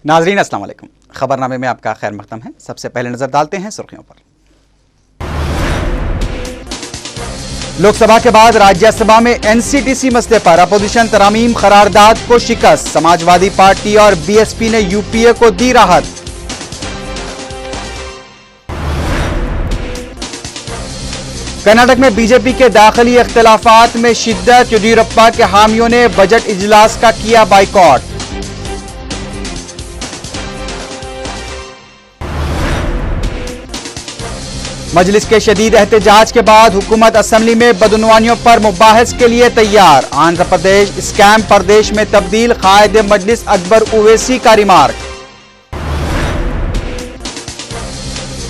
नाजरीन अस्सलाम वालेकुम। खबरनामे में आपका खैर मकदम है। सबसे पहले नजर डालते हैं सुर्खियों पर। लोकसभा के बाद राज्यसभा में एनसीटीसी मसले पर अपोजिशन तरमीम करारदाद को शिकस्त। समाजवादी पार्टी और बीएसपी ने यूपीए को दी राहत। कर्नाटक में बीजेपी के दाखिली इख्तिलाफात में शिद्दत। येदियुरप्पा के हामियों ने बजट इजलास का किया बाइकॉट। मजलिस के शदीद एहतजाज के बाद हुकूमत असेंबली में बदउनवानियों पर मुबाहिस के लिए तैयार। आंध्र प्रदेश स्कैम प्रदेश में तब्दील। कायद मजलिस अकबर ओवैसी का रिमार्क।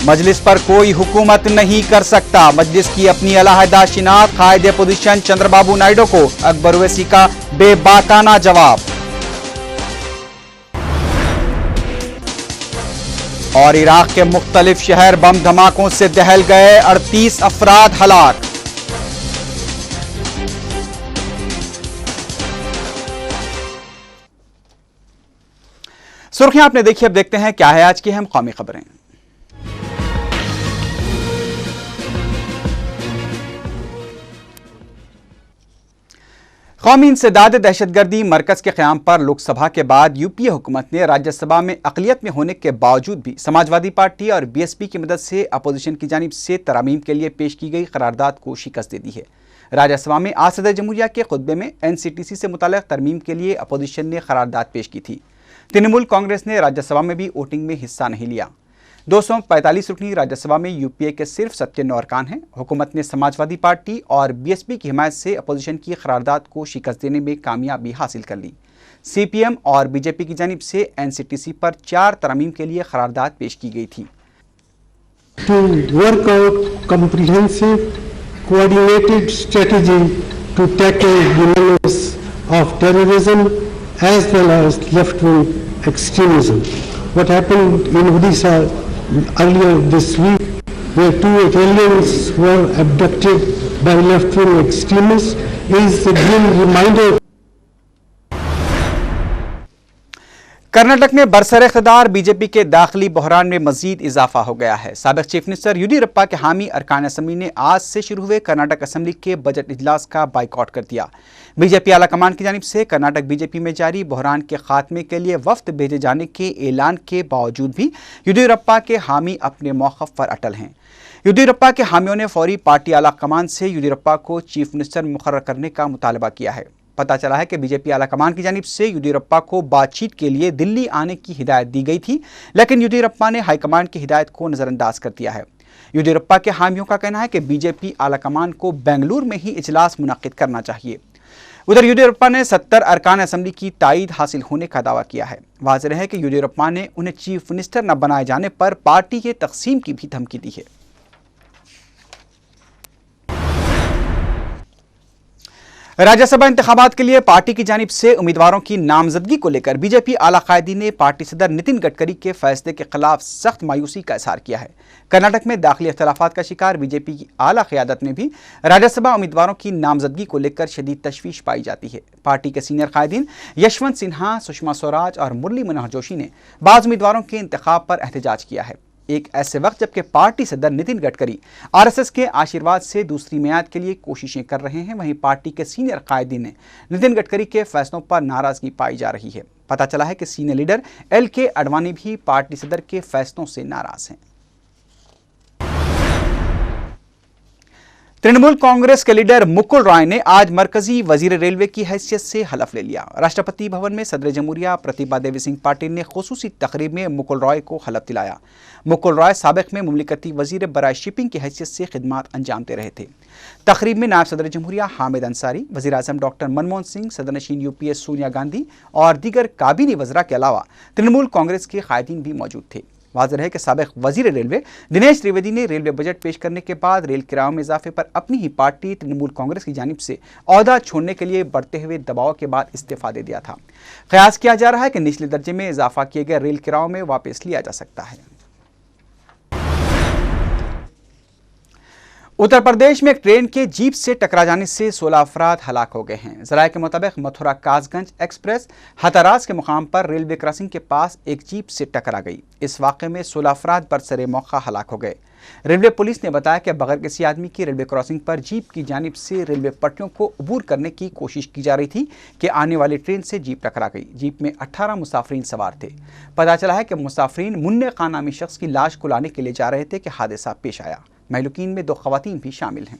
मजलिस पर कोई हुकूमत नहीं कर सकता। मजलिस की अपनी अलहदा शिनाख्त। कायद अपोजिशन चंद्रबाबू नायडू को अकबर ओवैसी का बेबाकाना जवाब। और इराक के मुख्तलिफ शहर बम धमाकों से दहल गए। 38 अफराद हलाक। सुर्खियां आपने देखी, अब देखते हैं क्या है आज की अहम कौमी खबरें। कौमी इंसदाद दहशतगर्दी मरकज के क़याम पर लोकसभा के बाद यूपीए हुकूमत ने राज्यसभा में अक़लियत में होने के बावजूद भी समाजवादी पार्टी और बीएसपी की मदद से अपोजिशन की जानिब से तरमीम के लिए पेश की गई करारदाद को शिकस्त दे दी है। राज्यसभा में आज सदर जमहूरिया के खुतबे में एनसीटीसी से मुताल्लिक़ तरमीम के लिए अपोजिशन ने करारदाद पेश की थी। तृणमूल कांग्रेस ने राज्यसभा में भी वोटिंग में हिस्सा नहीं लिया। 245 रुकनी राज्यसभा में यूपीए के सिर्फ 97 अरकान हैं। हुकूमत ने समाजवादी पार्टी और बीएसपी की हिमायत से अपोजिशन की करारदाद को शिकस्त देने में कामयाबी हासिल कर ली। सीपीएम और बीजेपी की जानिब से एनसीटीसी पर 4 तरमीम के लिए करारदाद पेश की गई थी। To work out comprehensive, coordinated strategy to tackle the menace of terrorism as well as left-wing extremism. What happened in Odisha earlier this week, where 2 Italians were abducted by left-wing extremists, is a grim reminder. Karnataka में बरसर इख्तिदार BJP के दाखिली बहरान में मजीद इजाफा हो गया है। साबिक chief minister Yediyurappa के हामी अरकान असम्बली ने आज से शुरू हुए कर्नाटक असम्बली के बजट इजलास का बाइकॉट कर दिया। बीजेपी आला कमान की जानिब से कर्नाटक बीजेपी में जारी बहरान के खात्मे के लिए वफ्द भेजे जाने के ऐलान के बावजूद भी येदियुरप्पा के हामी अपने मौक़िफ़ पर अटल हैं। येदियुरप्पा के हामियों ने फौरी पार्टी आला कमान से येदियुरप्पा को चीफ मिनिस्टर मुकर्रर करने का मुतालबा किया है। पता चला है कि बीजेपी आला कमान की जानिब से येदियुरप्पा को बातचीत के लिए दिल्ली आने की हिदायत दी गई थी, लेकिन येदियुरप्पा ने हाईकमान की हिदायत को नज़रअंदाज कर दिया है। येदियुरप्पा के हामियों का कहना है कि बीजेपी आला कमान को बेंगलुरु में ही इजलास मुनक्किद करना चाहिए। उधर येदियुरप्पा ने 70 अरकान असम्बली की तायीद हासिल होने का दावा किया है। वाज़ेह है कि येदियुरप्पा ने उन्हें चीफ मिनिस्टर न बनाए जाने पर पार्टी के तकसीम की भी धमकी दी है। राज्यसभा इंतखाबात के लिए पार्टी की जानिब से उम्मीदवारों की नामजदगी को लेकर बीजेपी आला कायदी ने पार्टी सदर नितिन गडकरी के फैसले के खिलाफ सख्त मायूसी का इजहार किया है। कर्नाटक में दाखिली इख्तिलाफात का शिकार बीजेपी की आला क़यादत में भी राज्यसभा उम्मीदवारों की नामजदगी को लेकर शदीद तशवीश पाई जाती है। पार्टी के सीनियर कायदीन यशवंत सिन्हा, सुषमा स्वराज और मुरली मनोहर जोशी ने बाज़ उम्मीदवारों के इंतखाब पर एहतजाज किया है। एक ऐसे वक्त जबकि पार्टी सदर नितिन गडकरी आरएसएस के आशीर्वाद से दूसरी मियाद के लिए कोशिशें कर रहे हैं, वहीं पार्टी के सीनियर कायदीन ने नितिन गडकरी के फैसलों पर नाराजगी पाई जा रही है। पता चला है कि सीनियर लीडर LK आडवाणी भी पार्टी सदर के फैसलों से नाराज हैं। तृणमूल कांग्रेस के लीडर मुकुल रॉय ने आज मरकजी वजीर रेलवे की हैसियत से हलफ ले लिया। राष्ट्रपति भवन में सदर जमहूरिया प्रतिभा देवी सिंह पाटिल ने खुसूसी तकरीब में मुकुल रॉय को हलफ दिलाया। मुकुल रॉय साबिक में मुमलिकती वजीर बराए शिपिंग की हैसियत से खिदमात अंजाम दे रहे थे। तकरीब में नायब सदर जमहूरिया हामिद अंसारी, वज़ीर आज़म डॉक्टर मनमोहन सिंह, सदर नशीन UPS सोनिया गांधी और दीगर काबीनी वज़रा के अलावा तृणमूल कांग्रेस के कायदीन भी मौजूद थे। वाज़ेह है कि साबिक वजीर रेलवे दिनेश त्रिवेदी ने रेलवे बजट पेश करने के बाद रेल किरायों में इजाफे पर अपनी ही पार्टी तृणमूल कांग्रेस की जानिब से ओहदा छोड़ने के लिए बढ़ते हुए दबाव के बाद इस्तीफा दे दिया था। क़यास किया जा रहा है कि निचले दर्जे में इजाफा किए गए रेल किरायों में वापस लिया जा सकता है। उत्तर प्रदेश में एक ट्रेन के जीप से टकरा जाने से 16 अफराद हलाक हो गए हैं। ज़राए के मुताबिक मथुरा कासगंज एक्सप्रेस हथराज के मुकाम पर रेलवे क्रॉसिंग के पास एक जीप से टकरा गई। इस वाक़े में 16 अफराद बरसरे मौका हलाक हो गए। रेलवे पुलिस ने बताया कि बगैर किसी आदमी की रेलवे क्रॉसिंग पर जीप की जानिब से रेलवे पटरियों को अबूर करने की कोशिश की जा रही थी कि आने वाली ट्रेन से जीप टकरा गई। जीप में 18 मुसाफरीन सवार थे। पता चला है कि मुसाफरीन मुन्ने खान नामी शख्स की लाश को लाने के लिए जा रहे थे कि हादसा पेश आया। महलूकीन में 2 खवातीन भी शामिल हैं।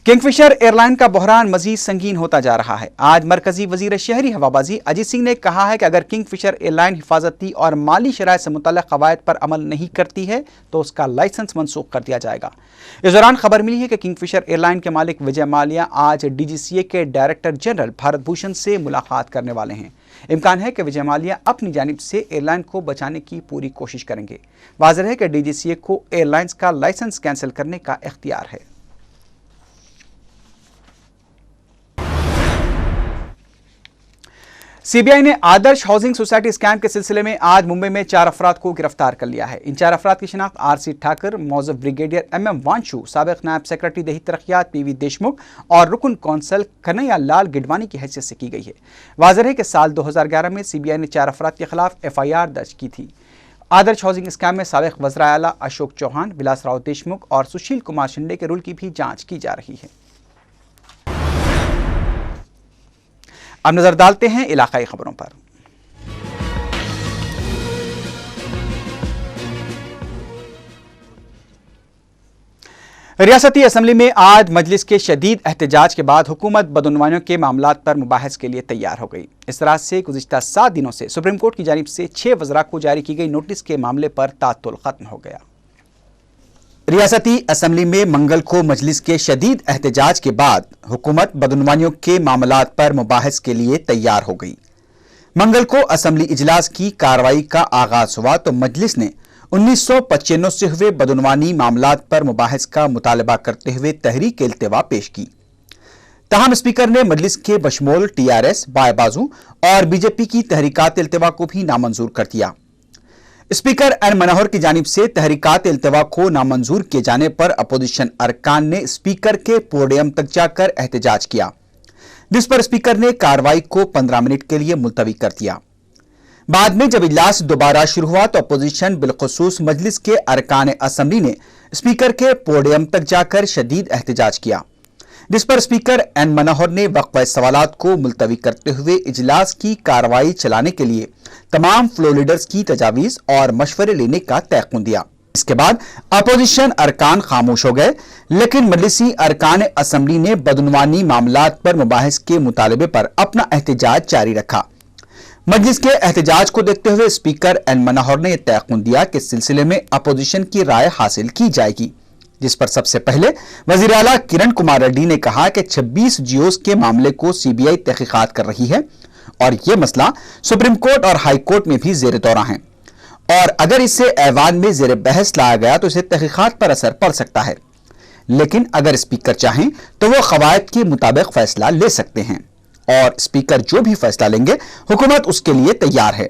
किंगफिशर एयरलाइन का बहरान मजीद संगीन होता जा रहा है। आज मरकजी वजीर शहरी हवाबाजी अजीत सिंह ने कहा है कि अगर किंगफिशर एयरलाइन हिफाजती और माली शराइत से मुतल्लिक़ कवायद पर अमल नहीं करती है तो उसका लाइसेंस मनसूख कर दिया जाएगा। इस दौरान खबर मिली है कि किंगफिशर एयरलाइन के मालिक विजय माल्या आज DGCA के डायरेक्टर जनरल भारत भूषण से मुलाकात करने वाले हैं। इम्कान है कि विजय माल्या अपनी जानिब से एयरलाइन को बचाने की पूरी कोशिश करेंगे। वाज़ेह है कि DGCA को एयरलाइंस का लाइसेंस कैंसिल करने का इख्तियार है। CBI ने आदर्श हाउसिंग सोसाइटी स्कैम के सिलसिले में आज मुंबई में 4 अफराद को गिरफ्तार कर लिया है। इन 4 अफराद की शिनाख्त RC ठाकर, मौजूद ब्रिगेडियर MM वांशु, साबिक नायब सेक्रेटरी दही तरक्यात PV देशमुख और रुकन कौंसल कन्हैया लाल गिडवानी की हैसियत से की गई है। वाज़ेह है कि साल 2011 में CBI ने 4 अफराद के खिलाफ FIR दर्ज की थी। आदर्श हाउसिंग स्कैम में साबिक वज़ीर आला अशोक चौहान, विलास राव देशमुख और सुशील कुमार शिंदे के रोल की भी जाँच की जा रही है। अब नजर डालते हैं इलाकाई खबरों पर। रियासती असम्बली में आज मजलिस के शदीद एहतजाज के बाद हुकूमत बदउनवानियों के मामलात पर मुबाहस के लिए तैयार हो गई। इस तरह से गुज़िश्ता 7 दिनों से सुप्रीम कोर्ट की जानिब से 6 वज़रा को जारी की गई नोटिस के मामले पर तातुल खत्म हो गया। रियासती असम्बली में मंगल को मजलिस के शदीद एहतजाज के बाद हुकूमत बदउनवानियों के मामलात पर मुबाहस के लिए तैयार हो गई। मंगल को असम्बली इजलास की कार्रवाई का आगाज हुआ तो मजलिस ने 1995 से हुए बदउनवानी मामलात पर मुबाहस का मुतालबा करते हुए तहरीक इल्तिवा पेश की। ताहम स्पीकर ने मजलिस के बशमोल TRS, बाएं बाजू और BJP की तहरीकात इल्तिवा को भी नामंजूर कर दिया। स्पीकर एन मनोहर की जानिब से तहरीकात इल्तिवा को नामंजूर किए जाने पर अपोजिशन अरकान ने स्पीकर के पोडियम तक जाकर एहतजाज किया, जिस पर स्पीकर ने कार्रवाई को 15 मिनट के लिए मुलतवी कर दिया। बाद में जब इजलास दोबारा शुरू हुआ तो अपोजिशन बिलखुसूस मजलिस के अरकान असम्बली ने स्पीकर के पोडियम तक जाकर शदीद एहतजाज किया, जिस पर स्पीकर एन मनोहर ने वक्फ़े सवालात को मुलतवी करते हुए इजलास की कार्रवाई चलाने के लिए तमाम फ्लोर लीडर्स की तजावीज़ और मशवरे लेने का तयक़ुन दिया। इसके बाद अपोजिशन अरकान खामोश हो गए, लेकिन मजलिसी अरकान असम्बली ने बदउनवानी मामलात पर मुबाहिस के मुतालबे पर अपना एहतजाज जारी रखा। मजलिस के एहतजाज को देखते हुए स्पीकर एन मनोहर ने यह तयक़ुन दिया कि इस सिलसिले में अपोजिशन की राय हासिल की जाएगी, जिस पर सबसे पहले वजीर आला किरण कुमार रेड्डी ने कहा कि 26 जियोस के मामले को CBI तहकीकात कर रही है और यह मसला सुप्रीम कोर्ट और हाई कोर्ट में भी जेर दौरा है और अगर इसे ऐवान में जेर बहस लाया गया तो इसे तहकीकात पर असर पड़ सकता है, लेकिन अगर स्पीकर चाहें तो वो कवायद के मुताबिक फैसला ले सकते हैं और स्पीकर जो भी फैसला लेंगे हुकूमत उसके लिए तैयार है।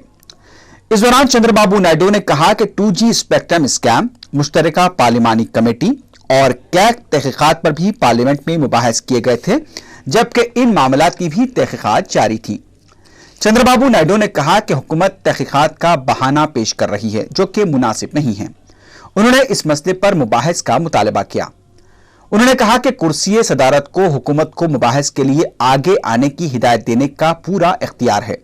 इस दौरान चंद्रबाबू नायडू ने कहा कि 2G स्पेक्ट्रम स्कैम, मुश्तरका पार्लिमानी कमेटी और कैग तहकीकात पर भी पार्लियामेंट में मुबाहस किए गए थे, जबकि इन मामलात की भी तहकीकात जारी थी। चंद्रबाबू नायडू ने कहा कि हुकूमत तहकीकात का बहाना पेश कर रही है जो कि मुनासिब नहीं है। उन्होंने इस मसले पर मुबाहस का मुतालबा किया। उन्होंने कहा कि कुर्सी सदारत को हुकूमत को मुबाहस के लिए आगे आने की हिदायत देने का पूरा इख्तियार है।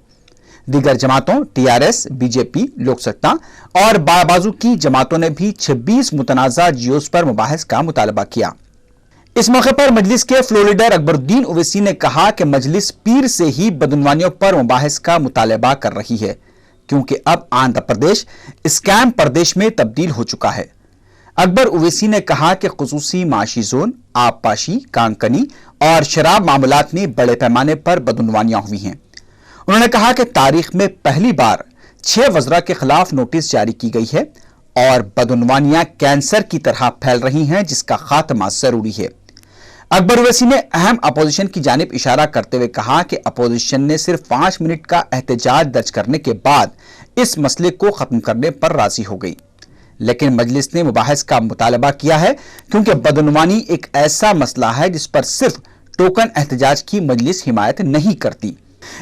दीगर जमातों TRS, BJP, लोक सत्ता और बाबाजू की जमातों ने भी 26 मुतनाज़ा जियोस पर मुबाहस का मुतालबा किया। इस मौके पर मजलिस के फ्लोर लीडर अकबरुद्दीन ओवैसी ने कहा कि मजलिस पीर से ही बदउनवानियों पर मुबाहस का मुतालबा कर रही है, क्योंकि अब आंध्र प्रदेश स्कैम प्रदेश में तब्दील हो चुका है। अकबर ओवैसी ने कहा कि खुसूसी माशी जोन, आबपाशी, कांकनी और शराब मामलात में बड़े पैमाने पर बदउनवानियां हुई हैं। उन्होंने कहा कि तारीख में पहली बार 6 वज़रा के खिलाफ नोटिस जारी की गई है और बदउनवानियां कैंसर की तरह फैल रही हैं, जिसका खात्मा जरूरी है। अकबर ओवैसी ने अहम अपोजिशन की जानिब इशारा करते हुए कहा कि अपोजिशन ने सिर्फ 5 मिनट का एहतजाज दर्ज करने के बाद इस मसले को खत्म करने पर राजी हो गई। लेकिन मजलिस ने मुबाहिस का मुतालबा किया है क्योंकि बदनुमानी एक ऐसा मसला है जिस पर सिर्फ टोकन एहतजाज की मजलिस हिमायत नहीं करती।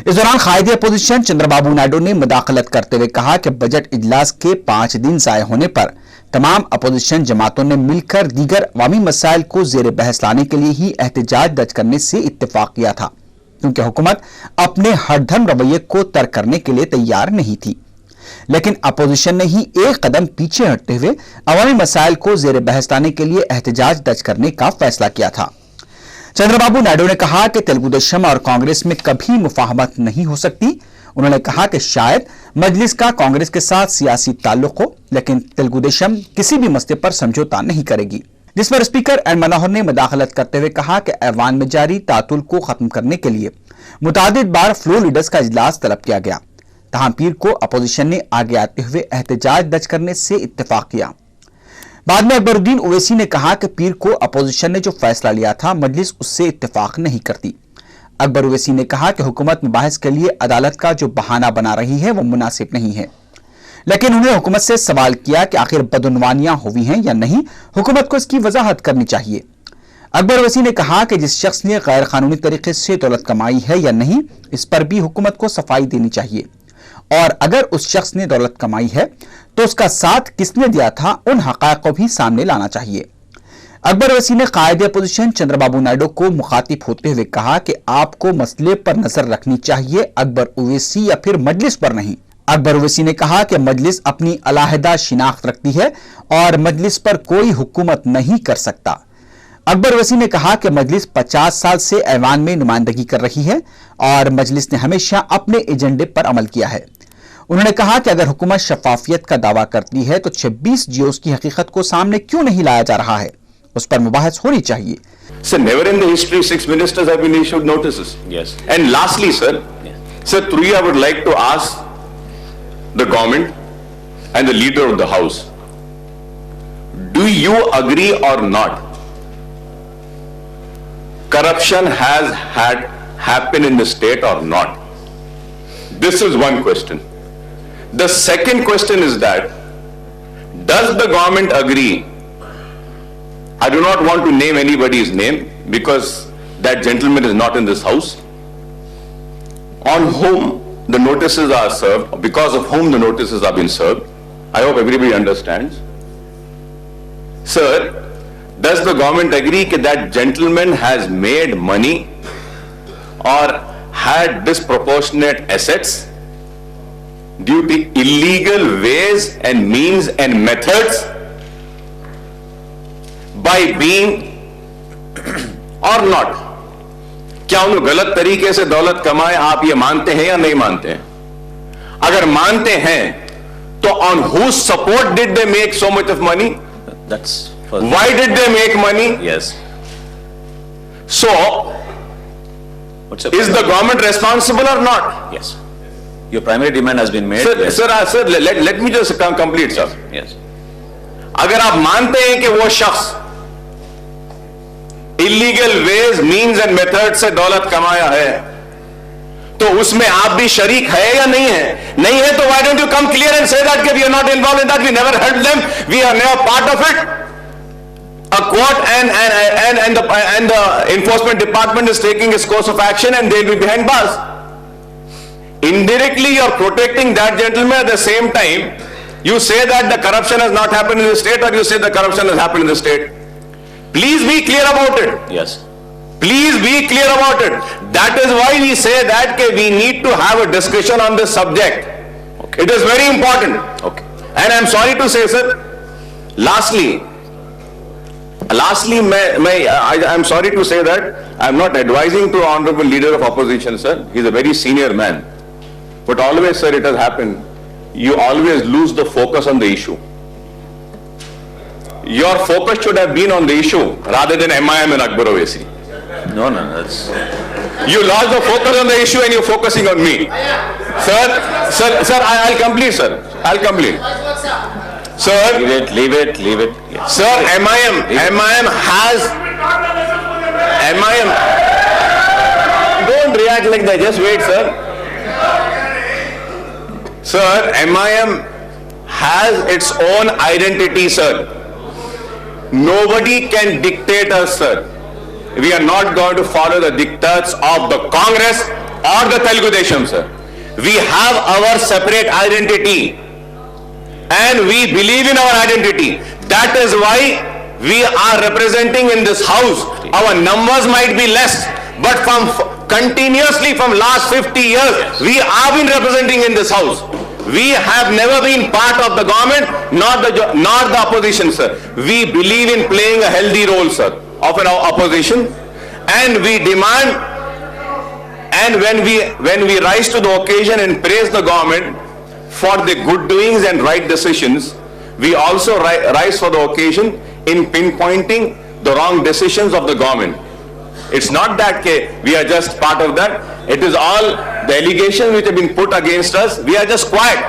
इस दौरान कायदे अपोजिशन चंद्रबाबू नायडू ने मुदाखलत करते हुए कहा कि बजट इजलास के 5 दिन ज़ाया होने पर तमाम अपोजिशन जमातों ने मिलकर दीगर अवामी मसाइल को जेर बहस लाने के लिए ही एहतजाज दर्ज करने से इत्तेफाक किया था, क्योंकि हुकूमत अपने हरदम रवैये को तर्क करने के लिए तैयार नहीं थी। लेकिन अपोजिशन ने ही एक कदम पीछे हटते हुए अवामी मसाइल को जेर बहस लाने के लिए एहतजाज दर्ज करने का फैसला किया था। चंद्रबाबू नायडू ने कहा कि तेलुगु देशम और कांग्रेस में कभी मुफाहमत नहीं हो सकती। उन्होंने कहा कि शायद मजलिस का कांग्रेस के साथ सियासी ताल्लुक हो, लेकिन तेलुगु देशम किसी भी मसले पर समझौता नहीं करेगी। जिस पर स्पीकर एन मनोहर ने मुदाखलत करते हुए कहा कि ऐवान में जारी तातुल को खत्म करने के लिए मुतादिद बार फ्लोर लीडर्स का इजलास तलब किया गया। तहां पीर को अपोजिशन ने आगे आते हुए एहतजाज दर्ज करने से इत्तेफाक किया। बाद में अकबरुद्दीन ओवैसी ने कहा कि पीर को अपोजिशन ने जो फैसला लिया था मजलिस उससे इत्तेफाक नहीं करती। अकबर ओवैसी ने कहा कि हुकूमत मुबाहिस के लिए अदालत का जो बहाना बना रही है वो मुनासिब नहीं है, लेकिन उन्हें हुकूमत से सवाल किया कि आखिर बदउनवानियां हुई हैं या नहीं, हुकूमत को इसकी वजाहत करनी चाहिए। अकबर ओवैसी ने कहा कि जिस शख्स ने गैर कानूनी तरीके से दौलत कमाई है या नहीं, इस पर भी हुकूमत को सफाई देनी चाहिए, और अगर उस शख्स ने दौलत कमाई है तो उसका साथ किसने दिया था, उन हक़ाइक़ को भी सामने लाना चाहिए। अकबर ओवैसी ने कायदे अपोजिशन चंद्रबाबू नायडू को मुखातिब होते हुए कहा कि आपको मसले पर नजर रखनी चाहिए, अकबर ओवैसी या फिर मजलिस पर नहीं। अकबर ओवैसी ने कहा कि मजलिस अपनी अलहदा शिनाख्त रखती है और मजलिस पर कोई हुकूमत नहीं कर सकता। अकबर ओवैसी ने कहा कि मजलिस 50 साल से ऐवान में नुमाइंदगी कर रही है और मजलिस ने हमेशा अपने एजेंडे पर अमल किया है। उन्होंने कहा कि अगर हुकूमत शफाफियत का दावा करती है तो 26 जियोस की हकीकत को सामने क्यों नहीं लाया जा रहा है, उस पर मुबाहिस होनी चाहिए। Sir, never in the history 6 ministers have been issued notices. Yes. And lastly, sir, sir, through you I would like to ask the government and the leader of the house, do you agree or not? Corruption has had happened in the state or not? This is one question. The second question is that, does the government agree? I do not want to name anybody's name because that gentleman is not in this house, on whom the notices are served, because of whom the notices have been served. I hope everybody understands. Sir, does the government agree that that gentleman has made money or had disproportionate assets due to illegal ways and means and methods by being or not? क्या उन्होंने गलत तरीके से दौलत कमाए, आप ये मानते हैं या नहीं मानते हैं? अगर मानते हैं तो on whose support did they make so much of money? That's first. Why did they make money? Yes. So What's your is the government responsible or not? Yes. Your primary demand has been made. Sir, Yes. sir, let me just complete, sir. Yes. अगर आप मानते हैं कि वो शख्स illegal ways means and method से दौलत कमाया है तो उसमें आप भी शरीक है या नहीं है? नहीं है तो why don't you come clear and say that we are not involve in that, we never help them, we are never part of it. A court and the enforcement department is taking its course of action and they'll be behind bars. Indirectly you are protecting that gentleman. At the same time you say that the corruption has not happened in the state, or you say the corruption has happened in the state. Please be clear about it. Yes. Please be clear about it. That is why we say that we need to have a discussion on this subject. Okay. It is very important. Okay. And I'm sorry to say, sir, lastly, I'm sorry to say that I'm not advising to honorable leader of opposition, sir. He's a very senior man. But always, sir, it has happened. You always lose the focus on the issue. Your focus should have been on the issue rather than MIM and Akbar Owaisi. No, that's. You lost the focus on the issue and you're focusing on me. Sir, I'll complete, sir. I'll complete. Sir. Leave it. Yes. Sir, MIM has. MIM. Don't react like that. Just wait, sir. Sir, MIM has its own identity, sir. Nobody can dictate us, sir. We are not going to follow the diktats of the Congress or the Telugu Desam, sir. We have our separate identity and we believe in our identity. That is why we are representing in this house. Our numbers might be less, but continuously from last 50 years, we have been representing in this house. We have never been part of the government, nor the opposition, sir. We believe in playing a healthy role, sir, of an opposition, and we demand, and when we rise to the occasion and praise the government for the good doings and right decisions, we also rise for the occasion in pinpointing the wrong decisions of the government. It's not that we are just part of that. It is all the allegations which have been put against us. We are just quiet.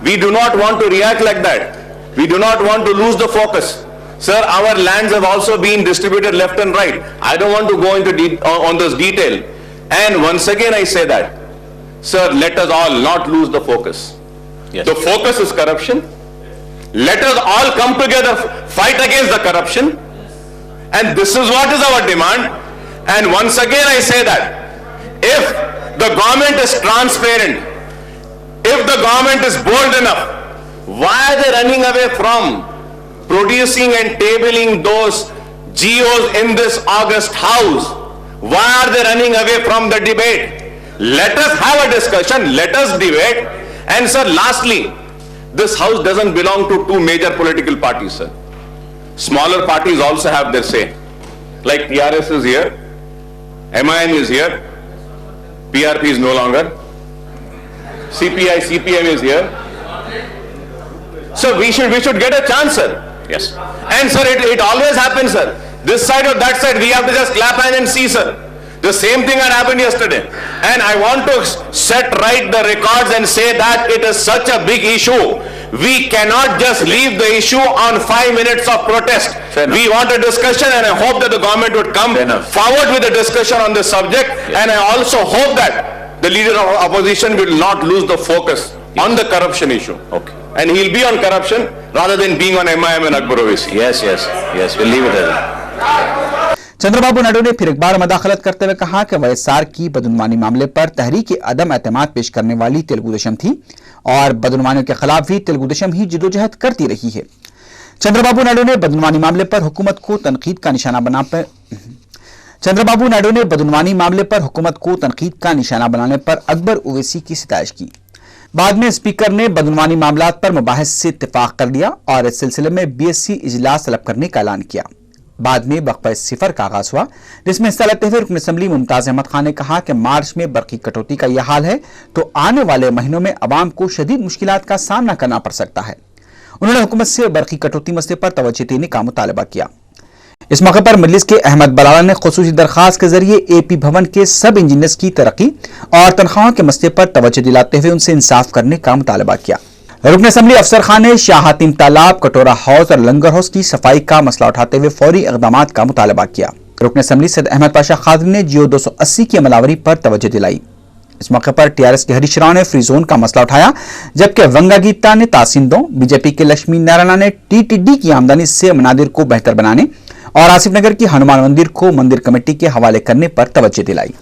We do not want to react like that. We do not want to lose the focus. Sir, our lands have also been distributed left and right. I don't want to go into on this detail. And once again I say that, sir, let us all not lose the focus. Yes. The focus is corruption. Let us all come together, fight against the corruption. And this is what is our demand. And once again I say that if the government is transparent, if the government is bold enough, why are they running away from producing and tabling those GOs in this August house? Why are they running away from the debate? Let us have a discussion, let us debate. And sir, lastly, this house doesn't belong to two major political parties, sir. Smaller parties also have their say. Like TRS is here, MIM is here, PRP is no longer, CPI, CPM is here. So we should get a chance, sir. Yes. And sir, it always happens, sir. This side or that side, we have to just clap hands and see, sir. The same thing had happened yesterday. And I want to set right the records and say that it is such a big issue. We cannot just leave the issue on 5 minutes of protest. We want a discussion, and I hope that the government would come forward with a discussion on this subject. Yes. And I also hope that the leader of opposition will not lose the focus on the corruption issue. Okay. And he'll be on corruption rather than being on MIM and Akbar Owaisi. Yes, we'll leave it at that. Chandrababu Naidu ने फिर एक बार मदाखलत करते हुए कहा कि YSR की बदउनवानी मामले पर तहरीक अदम एतमाद पेश करने वाली तेलुगु देशम थी और बदउनवानियों के खिलाफ भी तेलुगु देशम ही जिदोजहद करती रही है। चंद्रबाबू नायडू ने बदउनवानी मामले पर हुकूमत को तनकीद का निशाना बनाने पर अकबर ओवैसी की सितारिश की। बाद में स्पीकर ने बदउनवानी मामलात पर मुबाहिस से इत्तेफाक कर लिया और इस सिलसिले में BSc इजलास तलब करने का ऐलान किया। बाद में वक्फा सिफर का आगाज हुआ, जिसमें हिस्सा लेते हुए रुकन असम्बली मुमताज अहमद खान ने कहा कि मार्च में बरकी कटौती का यह हाल है तो आने वाले महीनों में अवाम को शदीद मुश्किलात का सामना करना पड़ सकता है। उन्होंने हुकूमत से बरकी कटौती मसले पर तवज्जो देने का मुतालबा किया। इस मौके पर मजलिस के अहमद बलाला ने खुसूसी दरखास्त के जरिए AP भवन के सब इंजीनियर्स की तरक्की और तनख्वाहों के मसले पर तवज्जो दिलाते हुए उनसे इंसाफ करने का मुतालबा किया। रुकन असम्बली अफसर खान ने शाह हातिम तालाब, कटोरा हाउस और लंगर हाउस की सफाई का मसला उठाते हुए फौरी इक़दामात का मुतालबा किया। रुकन असम्बली सैयद अहमद पाशा खादरी ने GO 280 की अमलावरी पर तवज्जो दिलाई। इस मौके पर TRS के हरीश राव ने फ्री जोन का मसला उठाया, जबकि वंगा गीता ने तासिंदों, BJP के लक्ष्मी नारायण ने TTD की आमदनी से मनादिर को बेहतर बनाने और आसिफ नगर की हनुमान मंदिर को मंदिर कमेटी के हवाले करने पर तवज्जो दिलाई।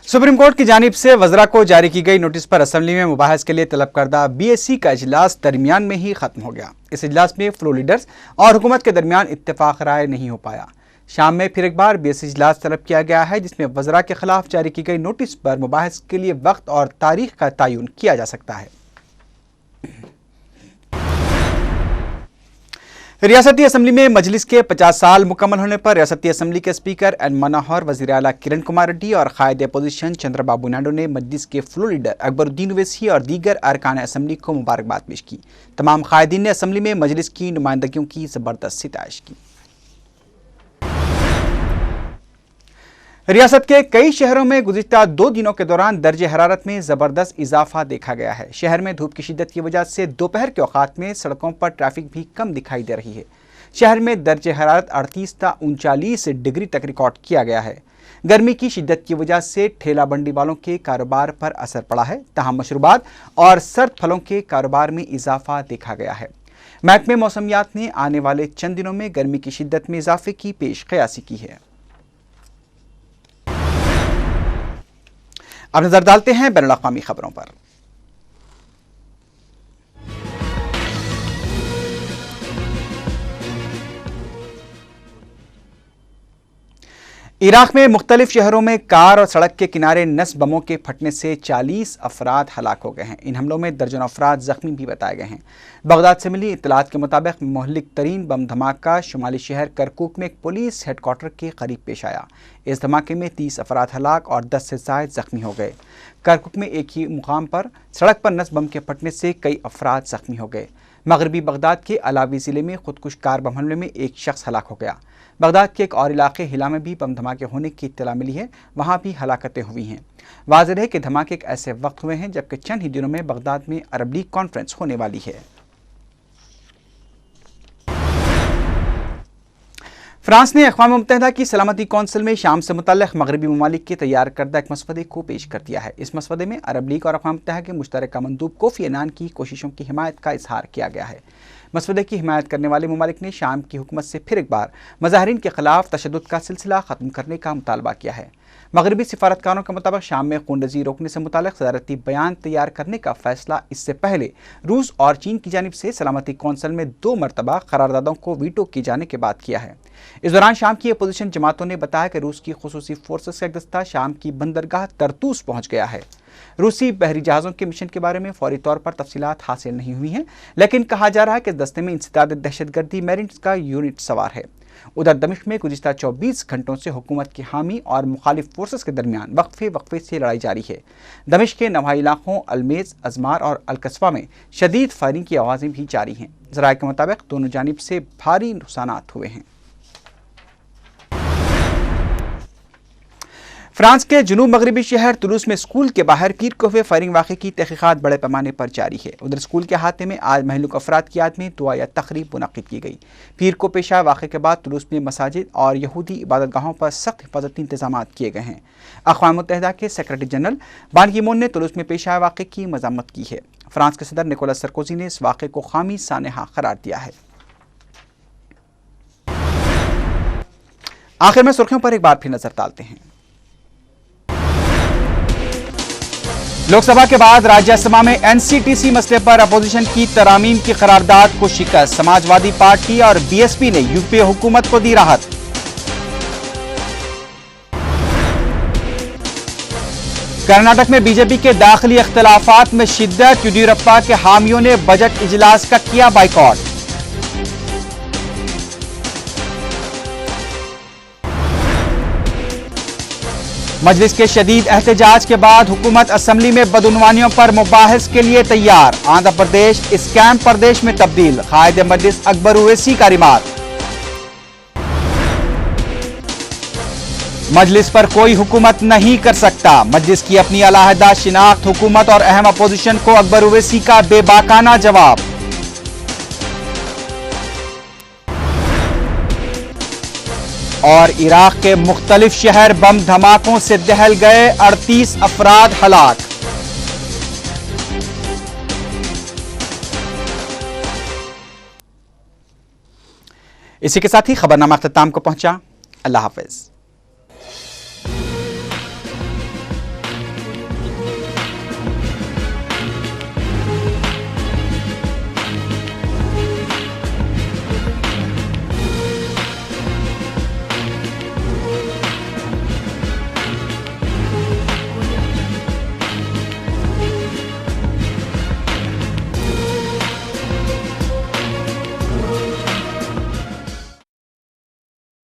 सुप्रीम कोर्ट की जानिब से वज़रा को जारी की गई नोटिस पर असेंबली में मुबाहिस के लिए तलब करदा BSc का इजलास दरमियान में ही खत्म हो गया। इस इजलास में फ्लोर लीडर्स और हुकूमत के दरमियान इत्तेफाक राय नहीं हो पाया। शाम में फिर एक बार BSc इजलास तलब किया गया है, जिसमें वज़रा के खिलाफ जारी की गई नोटिस पर मुबाहिस के लिए वक्त और तारीख का तयन किया जा सकता है। रियासती असम्बली में मजलिस के 50 साल मुकम्मल होने पर रियासती असम्बली के स्पीकर एन मनोहर, वज़ीर आला किरण कुमार रेड्डी और कायद अपोजिशन चंद्रबाबू नायडू ने मजलिस के फ्लोर लीडर अकबरुद्दीन ओवैसी और दीगर अरकान असम्बली को मुबारकबाद पेश की। तमाम कायदीन ने असम्बली में मजलिस की नुमाइंदगियों की ज़बरदस्त सितारिश की। रियासत के कई शहरों में गुज़िश्ता 2 दिनों के दौरान दर्जे हरारत में ज़बरदस्त इजाफा देखा गया है। शहर में धूप की शिद्दत की वजह से दोपहर के औकात में सड़कों पर ट्रैफिक भी कम दिखाई दे रही है। शहर में दर्जे हरारत 38 था 39 डिग्री तक रिकॉर्ड किया गया है, गर्मी की शिद्दत की वजह से ठेला बंडी वालों के कारोबार पर असर पड़ा है, तहम मशरूबात और सर्द फलों के कारोबार में इजाफा देखा गया है। महकमे मौसमियात ने आने वाले चंद दिनों में गर्मी की शिद्दत में इजाफे की पेश क़यासी की है। अब नजर डालते हैं बैनुल-अक़वामी खबरों पर। इराक में मुख्तलिफ शहरों में कार और सड़क के किनारे नस्ब बमों के फटने से 40 अफराद हलाक हो गए हैं। इन हमलों में दर्जनों अफराद जख्मी भी बताए गए हैं। बगदाद से मिली इत्तलात के मुताबिक मुहल्लिक तरीन बम धमाका शुमाली शहर करकुक में एक पुलिस हेडक्वार्टर के करीब पेश आया। इस धमाके में 30 अफराद हलाक और 10 से ज़ायद जख्मी हो गए। करकुक में एक ही मुकाम पर सड़क पर नस्ब बम के फटने से कई अफराद जख्मी हो गए। मगरबी बगदाद के अलावी ज़िले में खुदकुश कार बम हमले में एक शख्स हलाक हो गया। बगदाद के एक और इलाके हिला में भी बम धमाके होने की इत्तला मिली है, वहाँ भी हलाकतें हुई हैं। वाज़ेह है कि धमाके एक ऐसे वक्त हुए हैं जबकि चंद ही दिनों में बगदाद में अरब लीग कॉन्फ्रेंस होने वाली है। फ्रांस ने अक़वाम मुत्तहिदा की सलामती कौंसिल में शाम से मुतल्लिक़ मगरबी ममालिक के तैयार करदा एक मसवदे को पेश कर दिया है। इस मसवदे में अरब लीग और अक़वाम मुत्तहिदा के मुश्तरका मंदूब कोफ़ी अन्नान की कोशिशों की हिमायत का इजहार किया गया है। मसवदे की हिमायत करने वाले ममालिक ने शाम की हुकूमत से फिर एक बार मुज़ाहिरीन के खिलाफ तशद्दुद का सिलसिला ख़त्म करने का मुतालबा किया है। मगरबी सिफारतकारों के मुताबिक शाम में खूनरेज़ी रोकने से मुताल्लिक़ सदारती बयान तैयार करने का फैसला इससे पहले रूस और चीन की जानिब से सलामती कौंसिल में 2 मरतबा करारदादों को वीटो किए जाने के बाद किया है। इस दौरान शाम की अपोजिशन जमातों ने बताया कि रूस की खुसूसी फोर्सेस का एक दस्ता शाम की बंदरगाह तरतूस पहुंच गया है। रूसी बहरी जहाज़ों के मिशन के बारे में फौरी तौर पर तफसीलात हासिल नहीं हुई हैं, लेकिन कहा जा रहा है कि इस दस्ते में इंसदाद दहशतगर्दी मेरिन्स का यूनिट सवार है। उधर दमिश्क में गुज़िश्ता 24 घंटों से हुकूमत के हामी और मुखालिफ फोर्सेस के दरमियान वक्फे से लड़ाई जारी है। दमिश्क के नवाही इलाकों अलमेज, अजमार और अलकस्वा में शदीद फायरिंग की आवाज़ें भी जारी हैं। ज़राए के मुताबिक दोनों जानिब से भारी नुकसानात हुए हैं। फ्रांस के जुनूब मगरबी शहर तुलूस में स्कूल के बाहर पीर को हुए फायरिंग वाक़े की तहक़ीक़ात बड़े पैमाने पर जारी है। उधर स्कूल के अहाते में आज महलूक अफराद की याद में दुआ या तक़रीब मुनक़्क़िद की गई। पीर को पेश आए वाक़े के बाद तुलूस में मसाजिद और यहूदी इबादतगाहों पर सख्त हिफाजती इंतज़ामात किए गए हैं। अक़वाम मुत्तहिदा के सेक्रेटरी जनरल बान की मून ने तुलूस में पेश आए वाक़े की मज़म्मत की है। फ्रांस के सदर निकोलस सरकोजी ने इस वाक़े को ख़ामी सानेहा करार दिया है। आखिर में सुर्खियों पर एक बार फिर नजर डालते हैं। लोकसभा के बाद राज्यसभा में एनसीटीसी मसले पर अपोजिशन की तरामीम की करारदाद को शिकस्त। समाजवादी पार्टी और बीएसपी ने यूपीए हुकूमत को दी राहत। कर्नाटक में बीजेपी के दाखिली इख्तिलाफात में शिद्दत। येदियुरप्पा के हामियों ने बजट इजलास का किया बाइकॉट। मजलिस के शदीद एहतजाज के बाद हुकूमत असम्बली में बदउनवानियों पर मुबाहिस के लिए तैयार। आंध्र प्रदेश स्कैम प्रदेश में तब्दील। कायद मजलिस अकबर ओवैसी का रिमार्क। मजलिस पर कोई हुकूमत नहीं कर सकता। मजलिस की अपनी अलहदा शिनाख्त। हुकूमत और अहम अपोजिशन को अकबर ओवैसी का बेबाकाना जवाब। और इराक के मुख्तलिफ शहर बम धमाकों से दहल गए, 38 अफराद हलाक। इसी के साथ ही खबरनामा अख्ताम को पहुंचा। अल्लाह हाफिज।